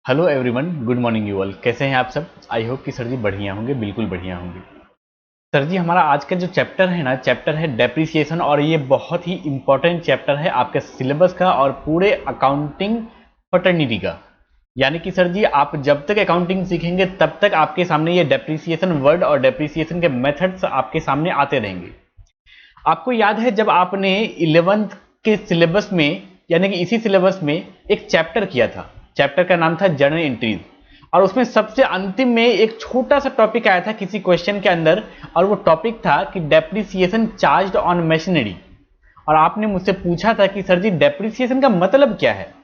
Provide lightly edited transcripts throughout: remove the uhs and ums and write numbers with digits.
Hello everyone, good morning you all. कैसे हैं आप सब? आई होप कि सर जी बढ़िया होंगे, बिल्कुल बढ़िया होंगे। सर जी, हमारा आज का जो चैप्टर है ना, चैप्टर है डेप्रिसिएशन, और ये बहुत ही इंपॉर्टेंट चैप्टर है आपके सिलेबस का और पूरे अकाउंटिंग फर्टर्निटी का। यानी कि सर जी, आप जब तक अकाउंटिंग सीखेंगे तब तक आपके सामने ये डेप्रिसिएशन वर्ड और डेप्रिसिएशन के मेथड्स आपके सामने आते रहेंगे। आपको याद है जब आपने 11th के सिलेबस में, यानी कि इसी सिलेबस में एक चैप्टर किया था, चैप्टर का नाम था जर्नल एंट्रीज, और उसमें सबसे अंतिम में एक छोटा सा टॉपिक आया था किसी क्वेश्चन के अंदर, और वो टॉपिक था कि डेप्रिसिएशन चार्ज्ड ऑन मशीनरी। और आपने मुझसे पूछा था कि सर जी डेप्रिसिएशन का मतलब क्या है,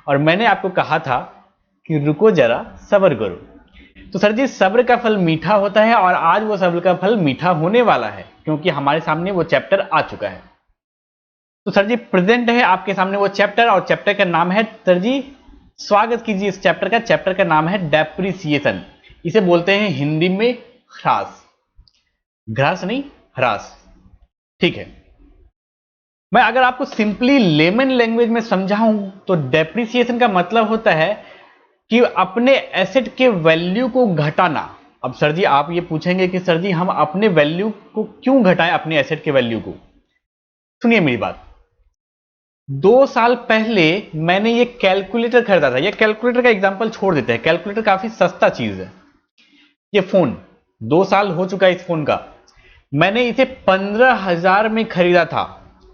और मैंने आपको कहा था कि रुको जरा सब्र करो। तो सर जी, सब्र का फल मीठा होता है, और आज वो सब्र का फल मीठा होने वाला है, क्योंकि हमारे सामने वो चैप्टर आ चुका है। तो सर जी, प्रेजेंट है आपके सामने वो चैप्टर, और चैप्टर का नाम है, सर जी स्वागत कीजिए इस चैप्टर का। चैप्टर का नाम है डेप्रिसिएशन। इसे बोलते हैं हिंदी में ह्रास। घ्रास नहीं, ह्रास। ठीक है। मैं अगर आपको सिंपली लेमन लैंग्वेज में समझाऊं तो डेप्रिसिएशन का मतलब होता है कि अपने एसेट के वैल्यू को घटाना। अब सर जी आप ये पूछेंगे कि सर जी हम अपने वैल्यू को क्यों घटाएं, अपने एसेट के वैल्यू को। सुनिए मेरी बात। 2 साल पहले मैंने ये कैलकुलेटर खरीदा था। ये कैलकुलेटर का एग्जांपल छोड़ देते हैं, कैलकुलेटर काफी सस्ता चीज है। ये फोन 2 साल हो चुका है इस फोन का। मैंने इसे 15,000 में खरीदा था।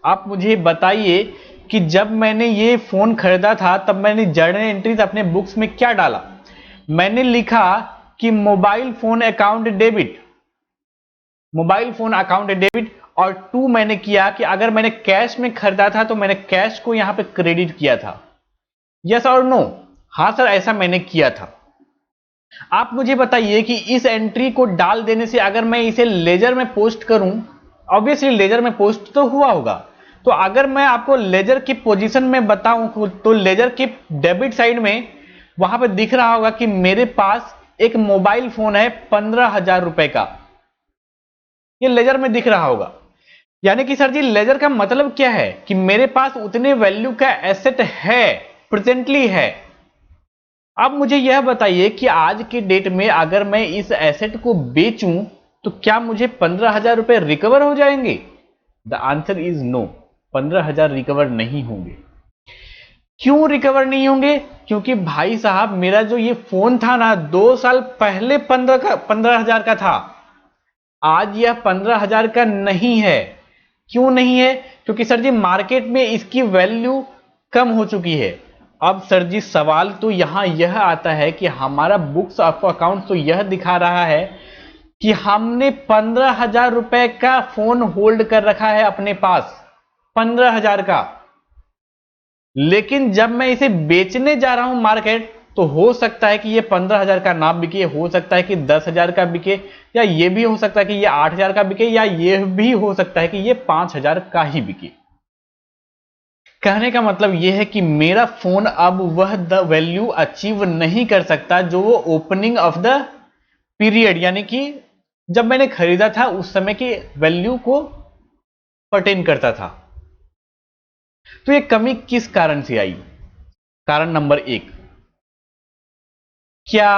आप मुझे बताइए कि जब मैंने ये फोन खरीदा था तब मैंने जर्नल एंट्रीज अपने बुक्स में क्या डाला। मैंने लिखा कि mobile phone account debit, mobile phone account debit, और 2 मैंने किया कि अगर मैंने कैश में खरीदा था तो मैंने कैश को यहां पे क्रेडिट किया था। यस और नो? हां सर, ऐसा मैंने किया था। आप मुझे बताइए कि इस एंट्री को डाल देने से अगर मैं इसे लेजर में पोस्ट करूं, ऑब्वियसली लेजर में पोस्ट तो हुआ होगा। तो अगर मैं आपको लेजर की पोजीशन में बताऊं तो लेजर की डेबिट साइड में वहां पे दिख रहा होगा कि मेरे पास एक मोबाइल फोन है 15,000 रुपए का। ये लेजर में दिख रहा होगा। यानी कि सर जी लेजर का मतलब क्या है कि मेरे पास उतने वैल्यू का एसेट है, प्रेजेंटली है। अब मुझे यह बताइए कि आज के डेट में अगर मैं इस एसेट को बेचूं तो क्या मुझे 15,000 रुपए रिकवर हो जाएंगे? The answer is no, 15,000 recover नहीं होंगे। क्यों रिकवर नहीं होंगे? क्योंकि भाई साहब मेरा जो ये फोन था ना, 2 साल पहले 15,000 का था। आज यह 15,000 का नहीं है। क्यों नहीं है? क्योंकि सर जी मार्केट में इसकी वैल्यू कम हो चुकी है। अब सर जी सवाल तो यहां यह आता है कि हमारा बुक्स ऑफ अकाउंट तो यह दिखा रहा है कि हमने 15,000 रुपए का फोन होल्ड कर रखा है अपने पास, 15,000 का। लेकिन जब मैं इसे बेचने जा रहा हूं मार्केट, तो हो सकता है कि ये 15,000 का ना बिके, हो सकता है कि 10,000 का बिके, या ये भी हो सकता है कि ये 8,000 का बिके, या ये भी हो सकता है कि ये 5,000 का ही बिके। कहने का मतलब यह है कि मेरा फोन अब वह द वैल्यू अचीव नहीं कर सकता जो वो ओपनिंग ऑफ द पीरियड, यानी कि जब मैंने खरीदा था उस समय की वैल्यू को पर्टेन करता था। तो ये कमी किस कारण से आई? कारण नंबर 1, क्या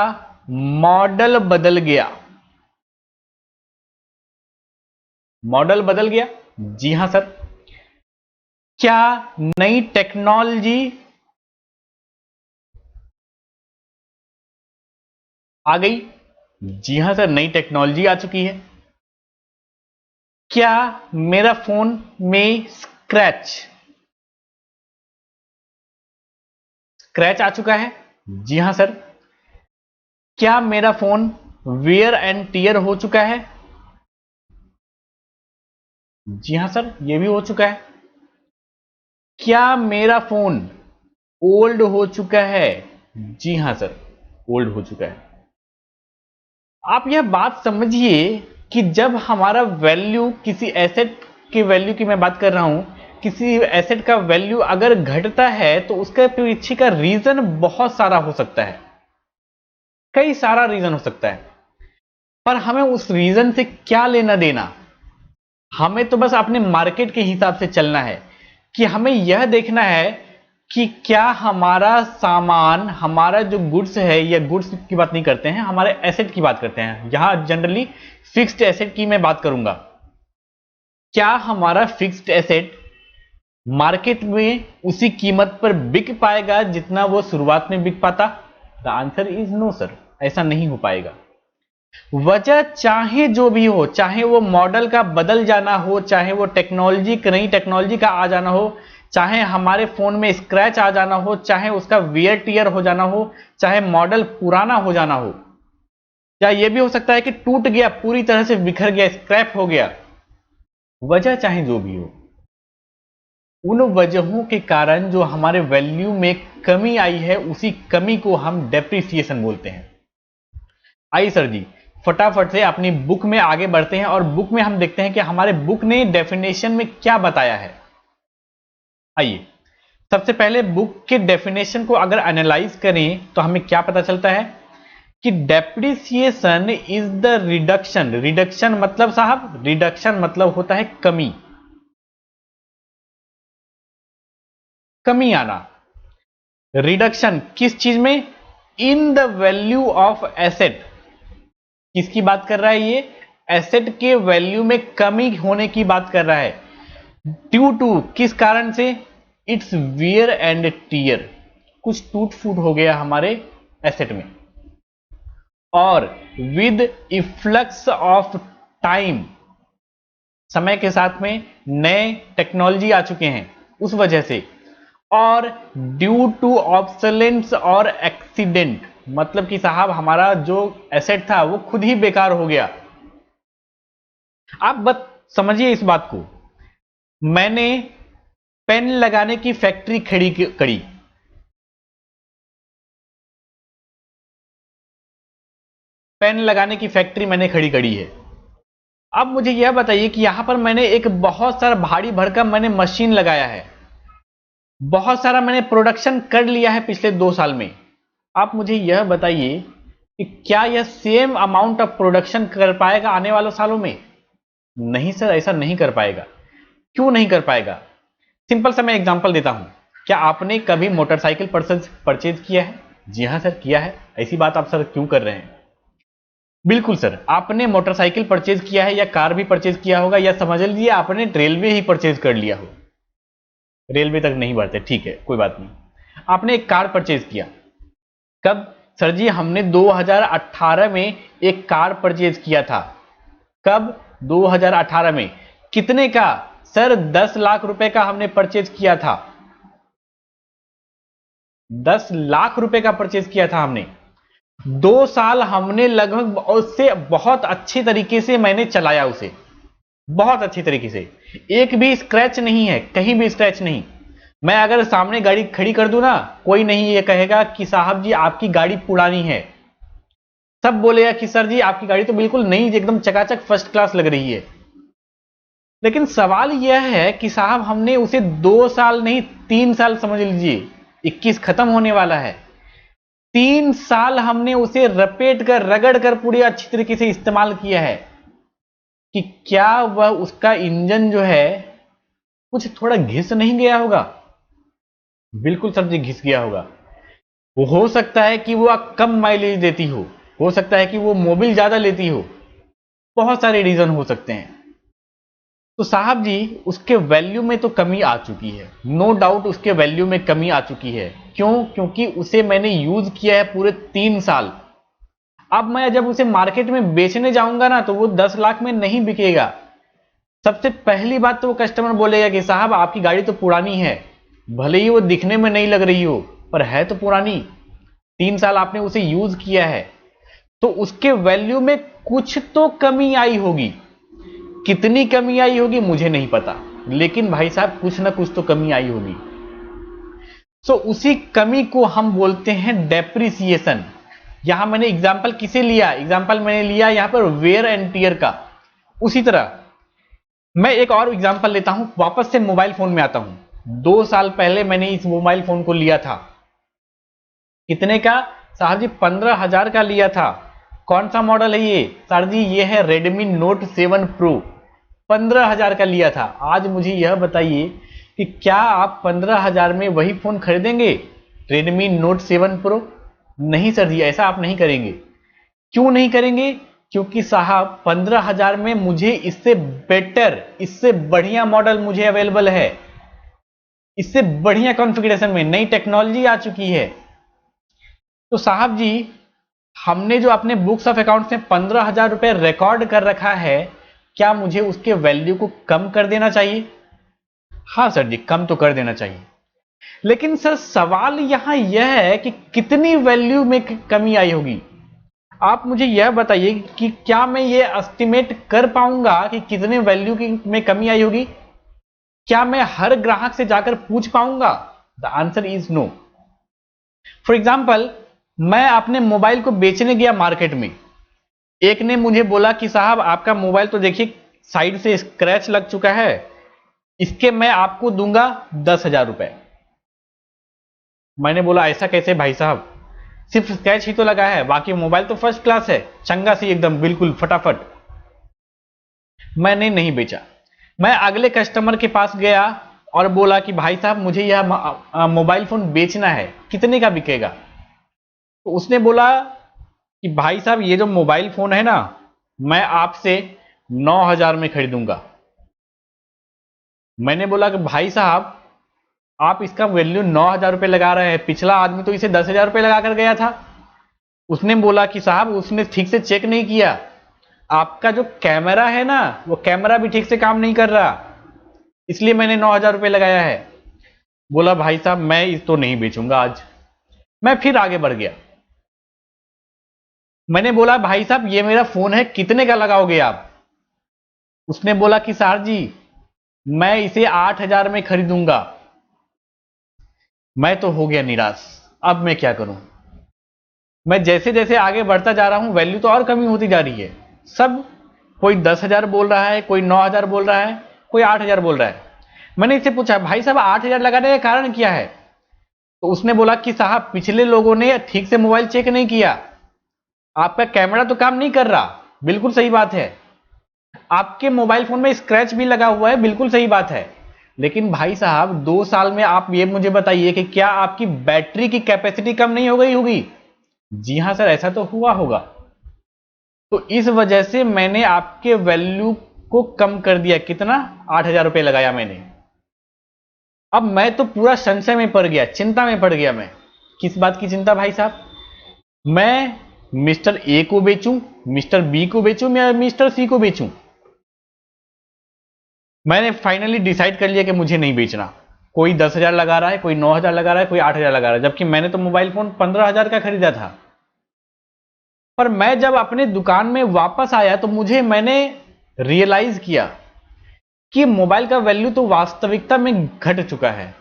मॉडल बदल गया? मॉडल बदल गया? जी हां सर। क्या नई टेक्नोलॉजी आ गई? जी हां सर, नई टेक्नोलॉजी आ चुकी है। क्या मेरा फोन में स्क्रैच आ चुका है? जी हां सर। क्या मेरा फोन वेयर एंड टीयर हो चुका है? जी हां सर, यह भी हो चुका है। क्या मेरा फोन ओल्ड हो चुका है? जी हां सर, ओल्ड हो चुका है। आप यह बात समझिए कि जब हमारा वैल्यू, किसी एसेट की वैल्यू की मैं बात कर रहा हूं, किसी एसेट का वैल्यू अगर घटता है तो उसके पीछे का रीजन बहुत सारा हो सकता है, कई सारा रीजन हो सकता है। पर हमें उस रीजन से क्या लेना देना? हमें तो बस अपने मार्केट के हिसाब से चलना है कि हमें यह देखना है कि क्या हमारा सामान, हमारा जो गुड्स है, या गुड्स की बात नहीं करते हैं, हमारे एसेट की बात करते हैं, यहां जनरली फिक्स्ड एसेट की मैं बात करूंगा। क्या हमारा फिक्स्ड एसेट मार्केट में उसी कीमत पर बिक पाएगा जितना वो शुरुआत में बिक पाता? The answer is no sir, ऐसा नहीं हो पाएगा। वजह चाहे जो भी हो, चाहे वो मॉडल का बदल जाना हो, चाहे वो टेक्नोलॉजी, नई टेक्नोलॉजी का आ जाना हो, चाहे हमारे फोन में स्क्रैच आ जाना हो, चाहे उसका वियर टियर हो जाना हो, चाहे मॉडल पुराना हो जाना हो, या ये भी हो सकता है कि टूट गया, पूरी तरह से बिखर गया, स्क्रैप हो गया। वजह चाहे जो भी हो, उन वजहों के कारण जो हमारे वैल्यू में कमी आई है, उसी कमी को हम डेप्रिसिएशन बोलते हैं। आइए सर जी, फटाफट से अपनी बुक में आगे बढ़ते हैं और बुक में हम देखते हैं कि हमारे बुक ने डेफिनेशन में क्या बताया है। आइए, सबसे पहले बुक के डेफिनेशन को अगर एनालाइज करें तो हमें क्या पता चलता है कि depreciation is the reduction. Reduction मतलब साहब, रिडक्शन मतलब होता है कमी, कमी आना। रिडक्शन किस चीज में? इन द वैल्यू ऑफ एसेट। किसकी बात कर रहा है ये? एसेट के वैल्यू में कमी होने की बात कर रहा है। ड्यू टू, किस कारण से? इट्स वियर एंड टियर, कुछ टूट फूट हो गया हमारे एसेट में। और विद इफ्लक्स ऑफ टाइम, समय के साथ में नए टेक्नोलॉजी आ चुके हैं उस वजह से। और ड्यू टू ऑब्सोलेंस और एक्सीडेंट, मतलब कि साहब हमारा जो एसेट था वो खुद ही बेकार हो गया। आप बस समझिए इस बात को। मैंने पेन लगाने की फैक्ट्री खड़ी करी, पेन लगाने की फैक्ट्री मैंने खड़ी करी है। अब मुझे यह बताइए कि यहां पर मैंने एक बहुत सारा भारी भरकम मैंने मशीन लगाया है, बहुत सारा मैंने प्रोडक्शन कर लिया है पिछले 2 साल में। आप मुझे यह बताइए कि क्या यह सेम अमाउंट ऑफ प्रोडक्शन कर पाएगा आने वाले सालों में? नहीं सर, ऐसा नहीं कर पाएगा। क्यों नहीं कर पाएगा? सिंपल सा मैं एग्जांपल देता हूं। क्या आपने कभी मोटरसाइकिल परचेज किया है? जी हां सर, किया है। ऐसी बात आप सर क्यों कर रहे हैं? बिल्कुल सर, आपने मोटरसाइकिल परचेज किया है या कार भी परचेज किया होगा, या समझ लीजिए आपने रेलवे ही परचेज कर लिया हो। रेलवे तक नहीं बढ़ते, ठीक है, कोई बात नहीं। आपने एक कार परचेज किया। कब? सर जी हमने 2018 में एक कार परचेज किया था। कब? 2018 में। कितने का? सर 10 लाख रुपए का हमने परचेज किया था। 10 लाख रुपए का परचेज किया था हमने। 2 साल हमने लगभग उससे बहुत अच्छे तरीके से मैंने चलाया उसे, बहुत अच्छी तरीके से। एक भी स्क्रैच नहीं है, कहीं भी स्क्रैच नहीं। मैं अगर सामने गाड़ी खड़ी कर दूं ना, कोई नहीं ये कहेगा कि साहब जी आपकी गाड़ी पुरानी है। सब बोलेगा कि सर जी आपकी गाड़ी तो बिल्कुल नई, एकदम चकाचक फर्स्ट क्लास लग रही है। लेकिन सवाल यह है कि साहब हमने उसे 2 साल नहीं 3 साल समझ लीजिए, 21 खत्म होने वाला है, 3 साल हमने उसे रपेट कर रगड़ कर पूरी अच्छी तरीके से इस्तेमाल किया है कि क्या वह उसका इंजन जो है कुछ थोड़ा घिस नहीं गया होगा? बिल्कुल सर जी, घिस गया होगा। वो हो सकता है कि वो कम माइलेज देती हो सकता है कि वो मोबिल ज्यादा लेती हो, बहुत सारे रीजन हो सकते हैं। तो साहब जी उसके वैल्यू में तो कमी आ चुकी है, नो डाउट उसके वैल्यू में कमी आ चुकी है। क्यों? क्योंकि उसे मैंने यूज किया है पूरे 3 साल। अब मैं जब उसे मार्केट में बेचने जाऊंगा ना, तो वो 10 लाख में नहीं बिकेगा। सबसे पहली बात तो वो कस्टमर बोलेगा कि साहब आपकी गाड़ी तो पुरानी है, भले ही वो दिखने में नहीं लग रही हो पर है तो पुरानी, 3 साल आपने उसे यूज किया है, तो उसके वैल्यू में कुछ तो कमी आई होगी। कितनी कमी आई होगी मुझे नहीं पता, लेकिन भाई साहब कुछ ना कुछ तो कमी आई होगी। सो उसी कमी को हम बोलते हैं डेप्रिसिएशन। यहां मैंने एग्जाम्पल किसे लिया? एग्जाम्पल मैंने लिया यहां पर वेयर एंड टियर का। उसी तरह मैं एक और एग्जाम्पल लेता हूं, वापस से मोबाइल फोन में आता हूं। 2 साल पहले मैंने इस मोबाइल फोन को लिया था। कितने का? साहब जी 15,000 का लिया था। कौन सा मॉडल है ये? सर जी ये है Redmi Note 7 Pro, 15,000 का लिया था। आज मुझे यह बताइए कि क्या आप 15,000 में वही फोन खरीदेंगे, Redmi Note 7 Pro? नहीं सर जी, ऐसा आप नहीं करेंगे। क्यों नहीं करेंगे? क्योंकि साहब 15,000 में मुझे इससे बेटर, इससे बढ़िया मॉडल मुझे अवेलेबल है, इससे बढ़िया कॉन्फ़िगरेशन में नई टेक्नोलॉजी आ चुकी है। तो साहब जी, हमने जो अपने बुक्स ऑफ अकाउंट्स में 15,000 रुपए रिकॉर्ड कर रखा है, क्या मुझे उसके वैल्यू को कम कर देना चाहिए? हाँ सर जी, कम तो कर देना चाहिए। लेकिन सर सवाल यहां यह है कि कितनी वैल्यू में कमी आई होगी। आप मुझे यह बताइए कि क्या मैं ये एस्टिमेट कर पाऊंगा कि कितने वैल्यू की में कमी आई होगी? क्या मैं हर ग्राहक से जाकर पूछ पाऊंगा? The answer is no. For example, मैं अपने मोबाइल को बेचने गया मार्केट में, एक ने मुझे बोला कि साहब आपका मोबाइल तो देखिए साइड से स्क्रैच लग चुका है, इसके मैं आपको दूंगा 10,000 रुपए। मैंने बोला ऐसा कैसे भाई साहब, सिर्फ स्क्रैच ही तो लगा है, बाकी मोबाइल तो फर्स्ट क्लास है, चंगा सी एकदम बिल्कुल फटाफट। मैंने नहीं बेचा। मैं अगले कस्टमर के पास गया और बोला कि भाई साहब मुझे यह मोबाइल फोन बेचना है, कितने का बिकेगा? तो उसने बोला कि भाई साहब ये जो मोबाइल फोन है ना, मैं आपसे 9,000 में खरीदूंगा। मैंने बोला कि भाई साहब आप इसका वैल्यू 9,000 रुपये लगा रहे हैं, पिछला आदमी तो इसे 10,000 रुपये लगा कर गया था। उसने बोला कि साहब उसने ठीक से चेक नहीं किया, आपका जो कैमरा है ना, वो कैमरा भी ठीक से काम नहीं कर रहा, इसलिए मैंने 9,000 रुपये लगाया है। बोला भाई साहब मैं इस तो नहीं बेचूंगा आज। मैं फिर आगे बढ़ गया। मैंने बोला भाई साहब ये मेरा फोन है, कितने का लगाओगे आप? उसने बोला कि सर जी मैं इसे 8,000 में खरीदूंगा। मैं तो हो गया निराश, अब मैं क्या करूं? मैं जैसे जैसे आगे बढ़ता जा रहा हूं, वैल्यू तो और कमी होती जा रही है। सब कोई 10,000 बोल रहा है, कोई 9,000 बोल रहा है, कोई 8,000 बोल रहा है। मैंने इससे पूछा भाई साहब 8,000 लगाने का कारण क्या है? तो उसने बोला कि साहब पिछले लोगों ने ठीक से मोबाइल चेक नहीं किया, आपका कैमरा तो काम नहीं कर रहा, बिल्कुल सही बात है, आपके मोबाइल फोन में स्क्रैच भी लगा हुआ है, बिल्कुल सही बात है। लेकिन भाई साहब 2 साल में आप ये मुझे बताइए कि क्या आपकी बैटरी की कैपेसिटी कम नहीं हो गई होगी? जी हां सर, ऐसा तो हुआ होगा। तो इस वजह से मैंने आपके वैल्यू को कम कर दिया। कितना? 8,000 रुपये लगाया मैंने। अब मैं तो पूरा संशय में पड़ गया, चिंता में पड़ गया। मैं किस बात की चिंता भाई साहब? मैं मिस्टर ए को बेचूं, मिस्टर बी को बेचूं या मिस्टर सी को बेचूं? मैंने फाइनली डिसाइड कर लिया कि मुझे नहीं बेचना। कोई 10,000 लगा रहा है, कोई 9,000 लगा रहा है, कोई 8,000 लगा रहा है, जबकि मैंने तो मोबाइल फोन 15,000 का खरीदा था। पर मैं जब अपने दुकान में वापस आया तो मैंने रियलाइज किया कि मोबाइल का वैल्यू तो वास्तविकता में घट चुका है।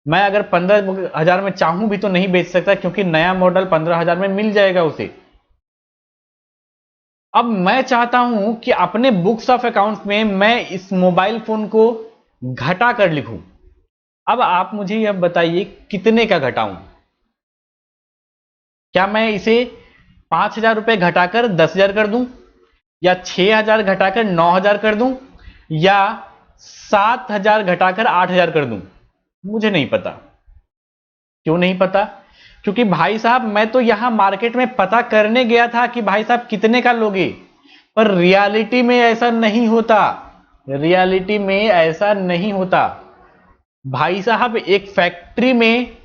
मैं अगर 15,000 में चाहूं भी तो नहीं बेच सकता, क्योंकि नया मॉडल 15,000 में मिल जाएगा उसे। अब मैं चाहता हूं कि अपने बुक्स ऑफ अकाउंट्स में मैं इस मोबाइल फोन को घटा कर लिखूं। अब आप मुझे यह बताइए कितने का घटाऊं? क्या मैं इसे 5,000 रुपए घटाकर 10,000 कर दूं, या 6,000 घटाकर 9,000 कर दूं, या 7,000 घटाकर 8,000 कर दूं? मुझे नहीं पता। क्यों नहीं पता? क्योंकि भाई साहब मैं तो यहां मार्केट में पता करने गया था कि भाई साहब कितने का लोगे, पर रियलिटी में ऐसा नहीं होता। रियलिटी में ऐसा नहीं होता भाई साहब। एक फैक्ट्री में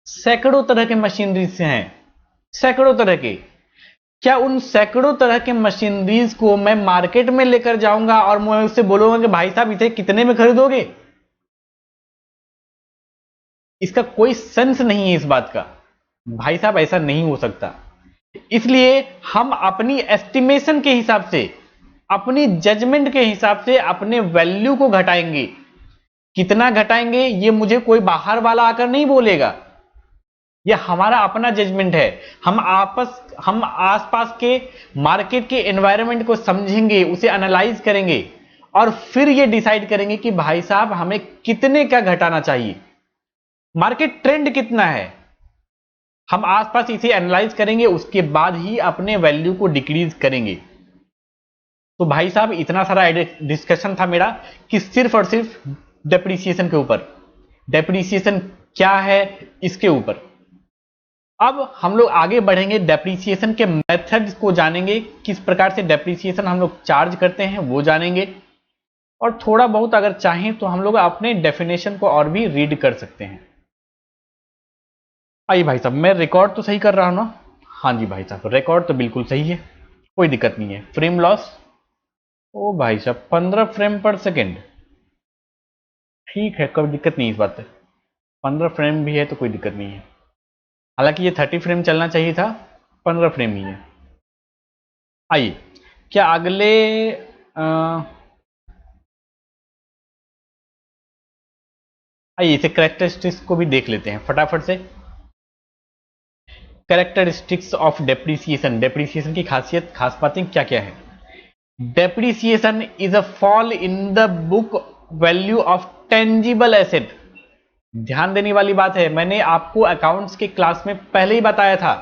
सैकड़ों तरह के मशीनरीज हैं, सैकड़ों तरह के। क्या उन सैकड़ों तरह के मशीनरीज को मैं मार्केट में लेकर जाऊंगा और मैं उससे बोलूंगा कि भाई साहब इसे कितने में खरीदोगे? इसका कोई सेंस नहीं है इस बात का। भाई साहब ऐसा नहीं हो सकता। इसलिए हम अपनी एस्टिमेशन के हिसाब से, अपनी जजमेंट के हिसाब से अपने वैल्यू को घटाएंगे। कितना घटाएंगे ये मुझे कोई बाहर वाला आकर नहीं बोलेगा, यह हमारा अपना जजमेंट है। हम आसपास के मार्केट के एनवायरनमेंट को समझेंगे, उसे एनालाइज करेंगे और फिर यह डिसाइड करेंगे कि भाई साहब हमें कितने का घटाना चाहिए, मार्केट ट्रेंड कितना है। हम आसपास इसे एनालाइज करेंगे, उसके बाद ही अपने वैल्यू को डिक्रीज करेंगे। तो भाई साहब इतना सारा डिस्कशन था मेरा कि सिर्फ और सिर्फ डेप्रीसिएशन के ऊपर, डेप्रीसिएशन क्या है इसके ऊपर। अब हम लोग आगे बढ़ेंगे, डेप्रीसिएशन के मेथड्स को जानेंगे, किस प्रकार से डेप्रीसिएशन हम लोग चार्ज करते हैं वो जानेंगे, और थोड़ा बहुत अगर चाहें तो हम लोग अपने डेफिनेशन को और भी रीड कर सकते हैं। आइए भाई साहब, मैं रिकॉर्ड तो सही कर रहा हूं ना? हाँ जी भाई साहब, रिकॉर्ड तो बिल्कुल सही है, कोई दिक्कत नहीं है। फ्रेम लॉस, ओ भाई साहब 15 फ्रेम पर सेकेंड, ठीक है, कोई दिक्कत नहीं इस बात पे, 15 फ्रेम भी है तो कोई दिक्कत नहीं है। हालांकि ये 30 फ्रेम चलना चाहिए था, 15 फ्रेम ही है। आइए, क्या अगले आइए इसे कैरेक्टरिस्टिक्स को भी देख लेते हैं फटाफट से। कैरेक्टरिस्टिक्स ऑफ डेप्रीसिएशन, डेप्रीसिएशन की खासियत, खास बातें क्या क्या है। Depreciation is a fall in the book value of tangible asset. ध्यान देने वाली बात है, मैंने आपको अकाउंट्स के क्लास में पहले ही बताया था,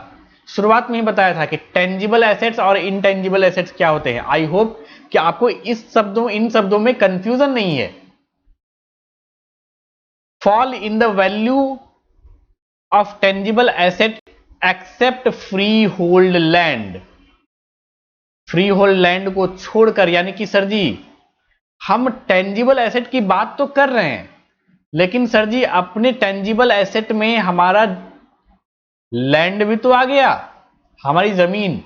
शुरुआत में ही बताया था कि टेंजिबल एसेट्स और इनटेंजिबल एसेट्स क्या होते हैं। आई होप कि आपको इन शब्दों में कंफ्यूजन नहीं है। Fall in the value of tangible asset except free hold land, free hold land को छोड़कर, यानी कि सर जी हम टेंजिबल एसेट की बात तो कर रहे हैं, लेकिन सर जी अपने टेंजिबल एसेट में हमारा लैंड भी तो आ गया, हमारी जमीन,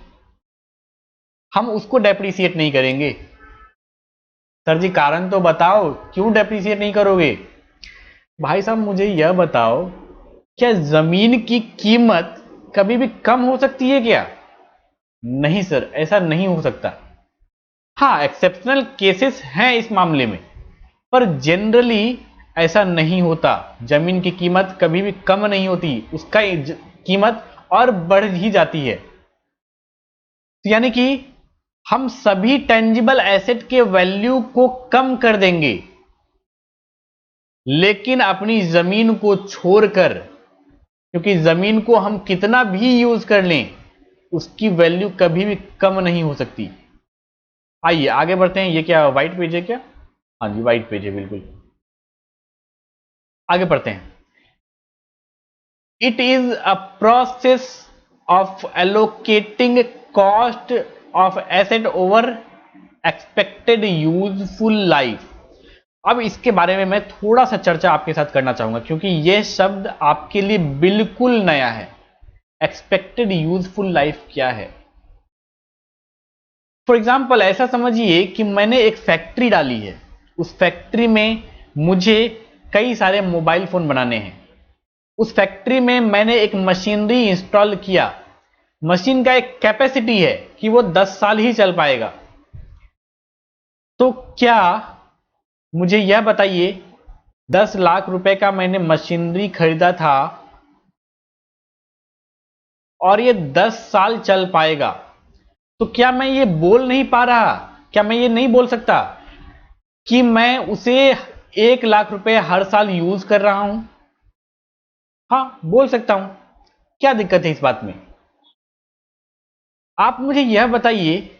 हम उसको डेप्रीशिएट नहीं करेंगे। सर जी कारण तो बताओ, क्यों डेप्रीशिएट नहीं करोगे? भाई साहब मुझे यह बताओ, क्या जमीन की कीमत कभी भी कम हो सकती है क्या? नहीं सर, ऐसा नहीं हो सकता। हाँ, एक्सेप्शनल केसेस हैं इस मामले में, पर जनरली ऐसा नहीं होता। जमीन की कीमत कभी भी कम नहीं होती, उसका कीमत और बढ़ ही जाती है। तो यानी कि हम सभी टेंजिबल एसेट के वैल्यू को कम कर देंगे, लेकिन अपनी जमीन को छोड़कर, क्योंकि जमीन को हम कितना भी यूज कर लें उसकी वैल्यू कभी भी कम नहीं हो सकती। आइए आगे बढ़ते हैं। ये क्या व्हाइट पेज है क्या? हाँ जी व्हाइट पेज है बिल्कुल। आगे बढ़ते हैं। It is a process of allocating cost of asset over expected useful life. अब इसके बारे में मैं थोड़ा सा चर्चा आपके साथ करना चाहूंगा, क्योंकि यह शब्द आपके लिए बिल्कुल नया है। एक्सपेक्टेड यूजफुल लाइफ क्या है? फॉर एग्जाम्पल ऐसा समझिए कि मैंने एक फैक्ट्री डाली है, उस फैक्ट्री में मुझे कई सारे मोबाइल फोन बनाने हैं। उस फैक्ट्री में मैंने एक मशीनरी इंस्टॉल किया, मशीन का एक कैपेसिटी है कि वो 10 साल ही चल पाएगा। तो क्या, मुझे यह बताइए, 10 लाख रुपए का मैंने मशीनरी खरीदा था और ये 10 साल चल पाएगा, तो क्या मैं ये बोल नहीं पा रहा, क्या मैं ये नहीं बोल सकता कि मैं उसे 1 लाख रुपए हर साल यूज कर रहा हूं? हाँ बोल सकता हूं, क्या दिक्कत है इस बात में? आप मुझे यह बताइए,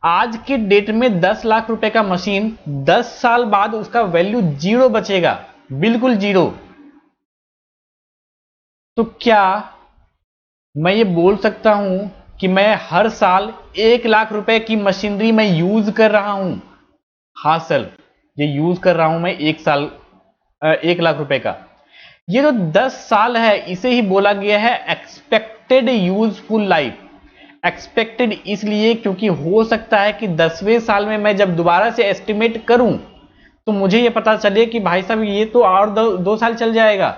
आज के डेट में 10 लाख रुपए का मशीन 10 साल बाद उसका वैल्यू जीरो बचेगा, बिल्कुल जीरो। तो क्या मैं ये बोल सकता हूं कि मैं हर साल 1 लाख रुपए की मशीनरी में यूज कर रहा हूं? हाँ सर, ये यूज कर रहा हूं मैं 1 लाख रुपए का। ये जो 10 साल है इसे ही बोला गया है एक्सपेक्टेड यूजफुल लाइफ। एक्सपेक्टेड इसलिए क्योंकि हो सकता है कि 10वें साल में मैं जब दोबारा से एस्टिमेट करूं तो मुझे ये पता चले कि भाई साहब ये तो और 2 साल चल जाएगा,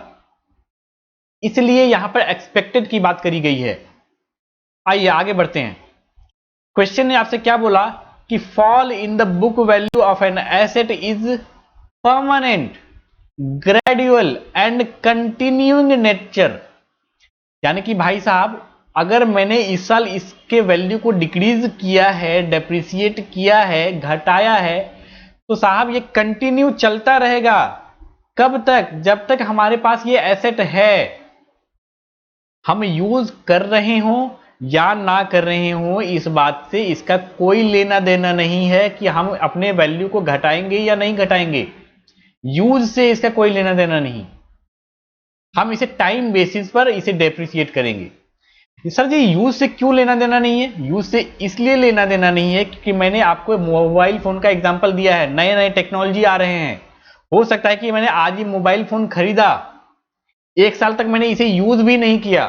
इसलिए यहां पर एक्सपेक्टेड की बात करी गई है। आइए आगे बढ़ते हैं। क्वेश्चन ने आपसे क्या बोला कि fall in the book value of an asset is permanent, gradual and continuing nature. यानी कि भाई साहब अगर मैंने इस साल इसके वैल्यू को डिक्रीज किया है, डेप्रिसिएट किया है, घटाया है, तो साहब ये कंटिन्यू चलता रहेगा। कब तक? जब तक हमारे पास ये एसेट है, हम यूज कर रहे हो या ना कर रहे हो, इस बात से इसका कोई लेना देना नहीं है कि हम अपने वैल्यू को घटाएंगे या नहीं घटाएंगे। यूज से इसका कोई लेना देना नहीं, हम इसे टाइम बेसिस पर इसे डेप्रिसिएट करेंगे। सर जी यूज से क्यों लेना देना नहीं है? यूज से इसलिए लेना देना नहीं है क्योंकि मैंने आपको मोबाइल फोन का एग्जांपल दिया है, नए नए टेक्नोलॉजी आ रहे हैं। हो सकता है कि मैंने आज ही मोबाइल फोन खरीदा, 1 साल तक मैंने इसे यूज भी नहीं किया,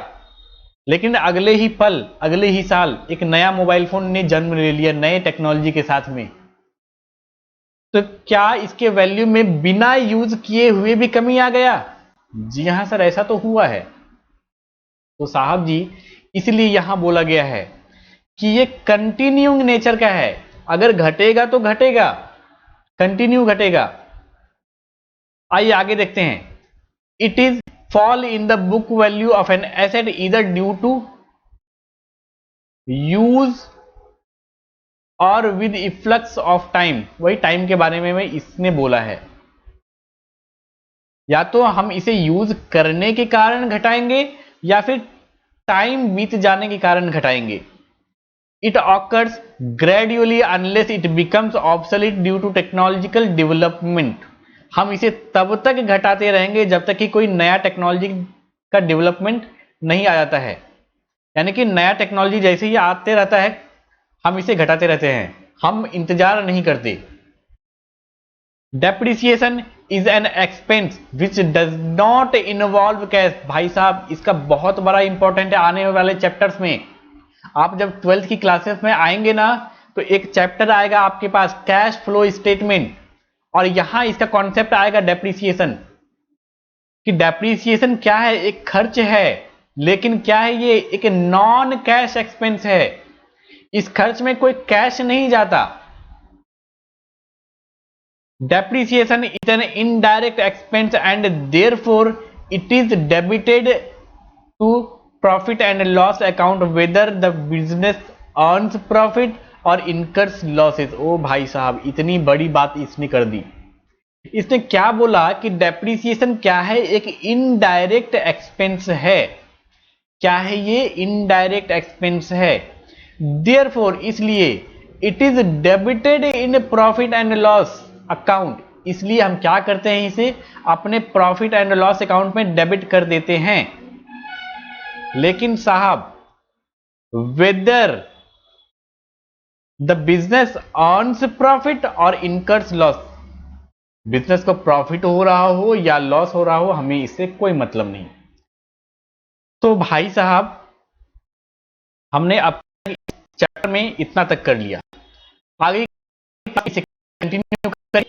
लेकिन अगले ही पल, अगले ही साल एक नया मोबाइल फोन ने जन्म ले लिया नए टेक्नोलॉजी के साथ में। तो क्या इसके वैल्यू में बिना यूज किए हुए भी कमी आ गया? जी हां सर, ऐसा तो हुआ है। तो साहब जी इसलिए यहां बोला गया है कि ये कंटिन्यूइंग नेचर का है, अगर घटेगा तो घटेगा, कंटिन्यू घटेगा। आइए आगे देखते हैं। It is fall in the book value of an asset either due to use और विद इफ्लक्स ऑफ टाइम। वही टाइम के बारे में इसने बोला है, या तो हम इसे यूज करने के कारण घटाएंगे या फिर टाइम बीत जाने के कारण घटाएंगे। It occurs gradually unless it becomes obsolete due to technological development. हम इसे तब तक घटाते रहेंगे जब तक कि कोई नया टेक्नोलॉजी का डेवलपमेंट नहीं आ जाता है, यानी कि नया टेक्नोलॉजी जैसे ही आते रहता है हम इसे घटाते रहते हैं, हम इंतजार नहीं करते। Depreciation is an expense which does not involve cash. भाई साहब इसका बहुत बड़ा इंपॉर्टेंट है आने वाले चैप्टर्स में। आप जब 12th की क्लासेस में आएंगे ना तो एक चैप्टर आएगा आपके पास कैश फ्लो स्टेटमेंट, और यहां इसका कॉन्सेप्ट आएगा डेप्रिसिएशन, कि डेप्रिसिएशन क्या है, एक खर्च है, लेकिन क्या है ये एक नॉन कैश एक्सपेंस है। इस खर्च में कोई कैश नहीं जाता। Depreciation is an indirect expense and therefore it is debited to profit and loss account whether the business earns profit or incurs losses। ओ भाई साहब इतनी बड़ी बात इसने कर दी। इसने क्या बोला कि डेप्रिसिएशन क्या है, एक इनडायरेक्ट एक्सपेंस है। क्या है ये? इनडायरेक्ट एक्सपेंस है। देयरफॉर इसलिए it is debited in profit and loss account, इसलिए हम क्या करते हैं इसे अपने प्रॉफिट एंड लॉस अकाउंट में डेबिट कर देते हैं। लेकिन साहब whether the business earns profit और इनकर्स लॉस, बिजनेस को प्रॉफिट हो रहा हो या लॉस हो रहा हो हमें इससे कोई मतलब नहीं। तो भाई साहब हमने अब चैप्टर में इतना तक कर लिया, आगे इसे कंटिन्यू करें।